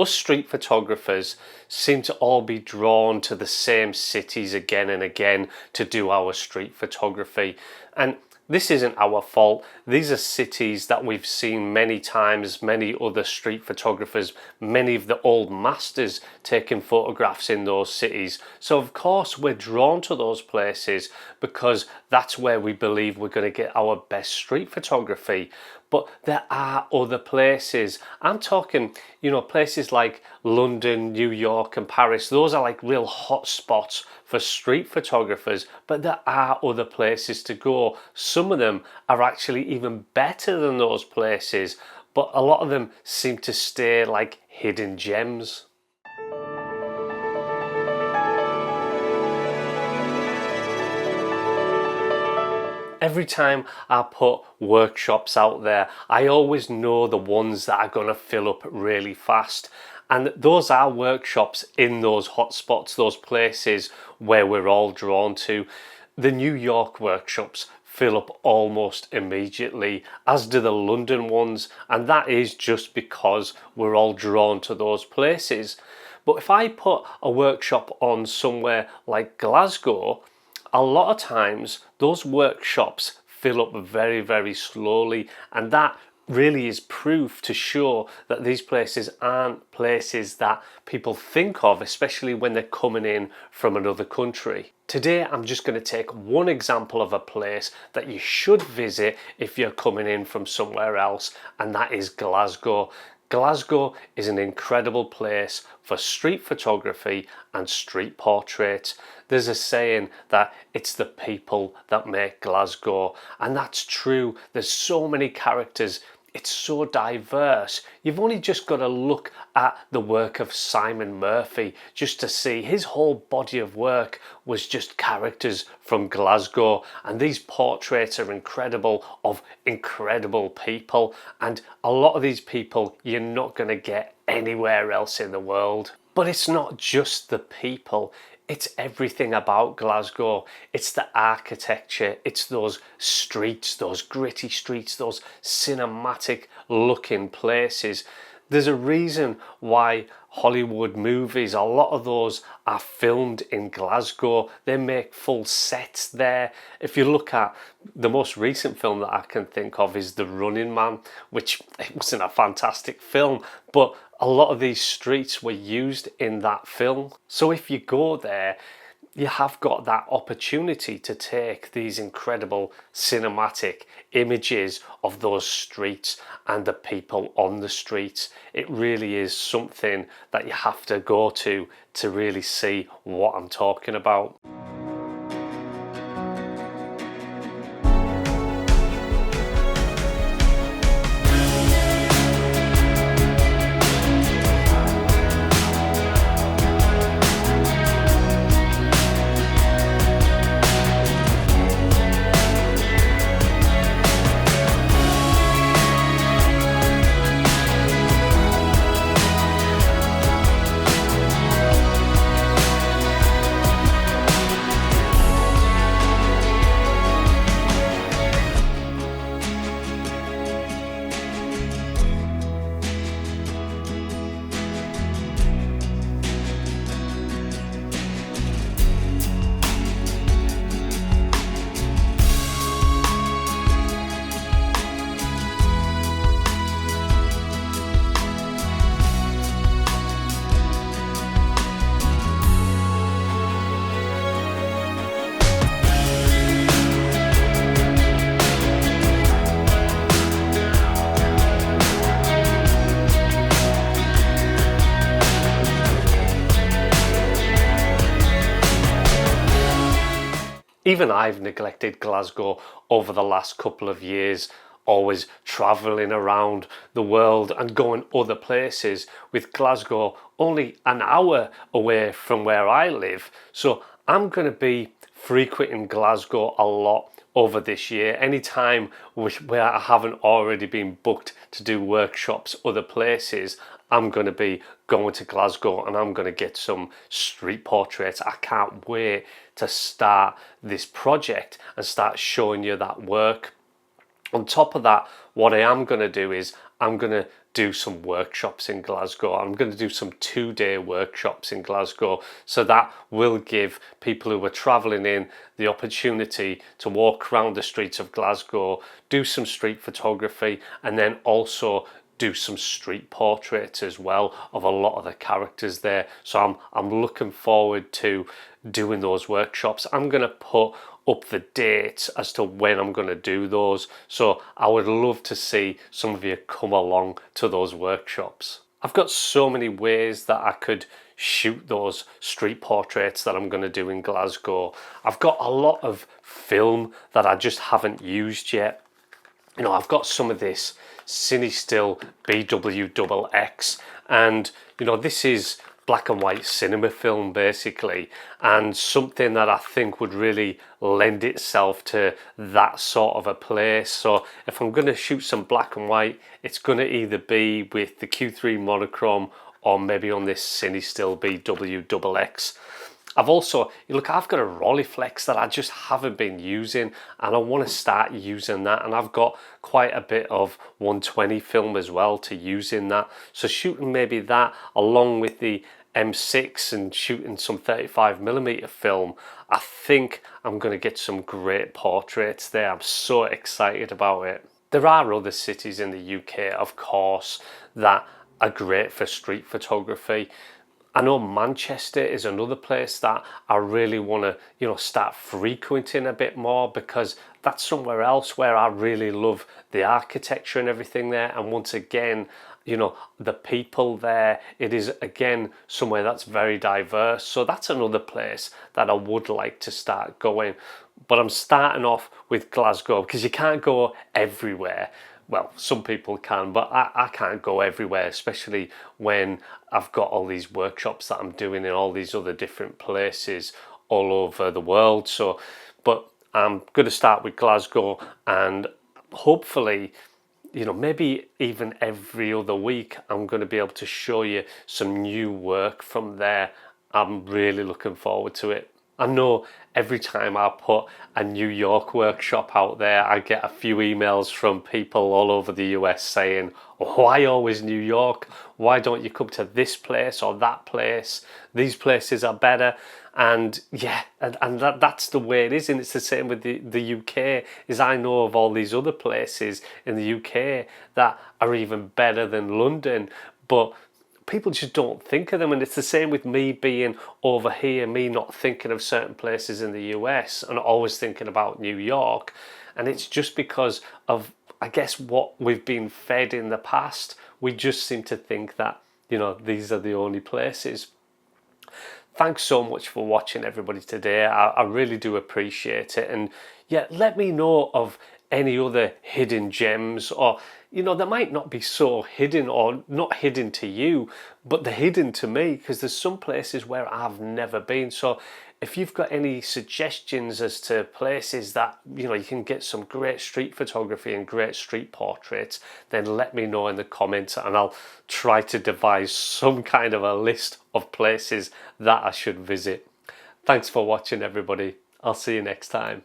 Us street photographers seem to all be drawn to the same cities again and again to do our street photography. And this isn't our fault. These are cities that we've seen many times, many other street photographers, many of the old masters taking photographs in those cities. So of course we're drawn to those places because that's where we believe we're going to get our best street photography. But there are other places. I'm talking, places like London, New York and Paris. Those are like real hot spots for street photographers, but there are other places to go. Some of them are actually even better than those places, but a lot of them seem to stay like hidden gems. Every time I put workshops out there, I always know the ones that are going to fill up really fast. And those are workshops in those hotspots, those places where we're all drawn to. The New York workshops fill up almost immediately, as do the London ones. And that is just because we're all drawn to those places. But if I put a workshop on somewhere like Glasgow, a lot of times those workshops fill up very, very slowly, and that really is proof to show that these places aren't places that people think of, especially when they're coming in from another country. Today I'm just going to take one example of a place that you should visit if you're coming in from somewhere else, and that is Glasgow. Glasgow is an incredible place for street photography and street portraits. There's a saying that it's the people that make Glasgow, and that's true. There's so many characters. It's so diverse. You've only just got to look at the work of Simon Murphy just to see his whole body of work was just characters from Glasgow, and these portraits are incredible, of incredible people, and a lot of these people you're not going to get anywhere else in the world. But it's not just the people. It's everything about Glasgow. It's the architecture, it's those streets, those gritty streets, those cinematic looking places. There's a reason why Hollywood movies, a lot of those are filmed in Glasgow. They make full sets there. If you look at the most recent film that I can think of is The Running Man, which it wasn't a fantastic film, but a lot of these streets were used in that film. So if you go there, you have got that opportunity to take these incredible cinematic images of those streets and the people on the streets. It really is something that you have to go to really see what I'm talking about. Even I've neglected Glasgow over the last couple of years, always travelling around the world and going other places, with Glasgow only an hour away from where I live. So I'm going to be frequenting Glasgow a lot over this year. Anytime where I haven't already been booked to do workshops other places, I'm going to be going to Glasgow and I'm going to get some street portraits. I can't wait to start this project and start showing you that work. On top of that, what I am going to do is I'm going to do some workshops in Glasgow. I'm going to do some 2-day workshops in Glasgow, so that will give people who are traveling in the opportunity to walk around the streets of Glasgow, do some street photography, and then also do some street portraits as well of a lot of the characters there. So I'm looking forward to doing those workshops. I'm going to put up the dates as to when I'm going to do those, so I would love to see some of you come along to those workshops. I've got so many ways that I could shoot those street portraits that I'm going to do in Glasgow. I've got a lot of film that I just haven't used yet. You know, I've got some of this CineStill BWXX, and you know, this is black and white cinema film basically, and something that I think would really lend itself to that sort of a place. So if I'm going to shoot some black and white, it's going to either be with the Q3 Monochrome or maybe on this CineStill BWXX. I've also, look, I've got a Rolleiflex that I just haven't been using, and I want to start using that, and I've got quite a bit of 120 film as well to use in that. So shooting maybe that along with the M6 and shooting some 35mm film, I think I'm going to get some great portraits there. I'm so excited about it. There are other cities in the UK, of course, that are great for street photography. I know Manchester is another place that I really want to, you know, start frequenting a bit more, because that's somewhere else where I really love the architecture and everything there. And once again, you know, the people there, it is again somewhere that's very diverse. So that's another place that I would like to start going. But I'm starting off with Glasgow because you can't go everywhere. Well, some people can, but I can't go everywhere, especially when I've got all these workshops that I'm doing in all these other different places all over the world. So, but I'm going to start with Glasgow, and hopefully, you know, maybe even every other week, I'm going to be able to show you some new work from there. I'm really looking forward to it. I know every time I put a New York workshop out there, I get a few emails from people all over the US saying, why always New York? Why don't you come to this place or that place? These places are better. And yeah, and that's the way it is. And it's the same with the UK, is I know of all these other places in the UK that are even better than London, but people just don't think of them. And it's the same with me being over here, me not thinking of certain places in the US and always thinking about New York. And it's just because of, I guess, what we've been fed in the past. We just seem to think that, you know, these are the only places. Thanks so much for watching, everybody, today. I really do appreciate it. And yeah, let me know of any other hidden gems, or you know, they might not be so hidden or not hidden to you, but they're hidden to me, because there's some places where I've never been. So if you've got any suggestions as to places that, you know, you can get some great street photography and great street portraits, then let me know in the comments, and I'll try to devise some kind of a list of places that I should visit. Thanks for watching, everybody. I'll see you next time.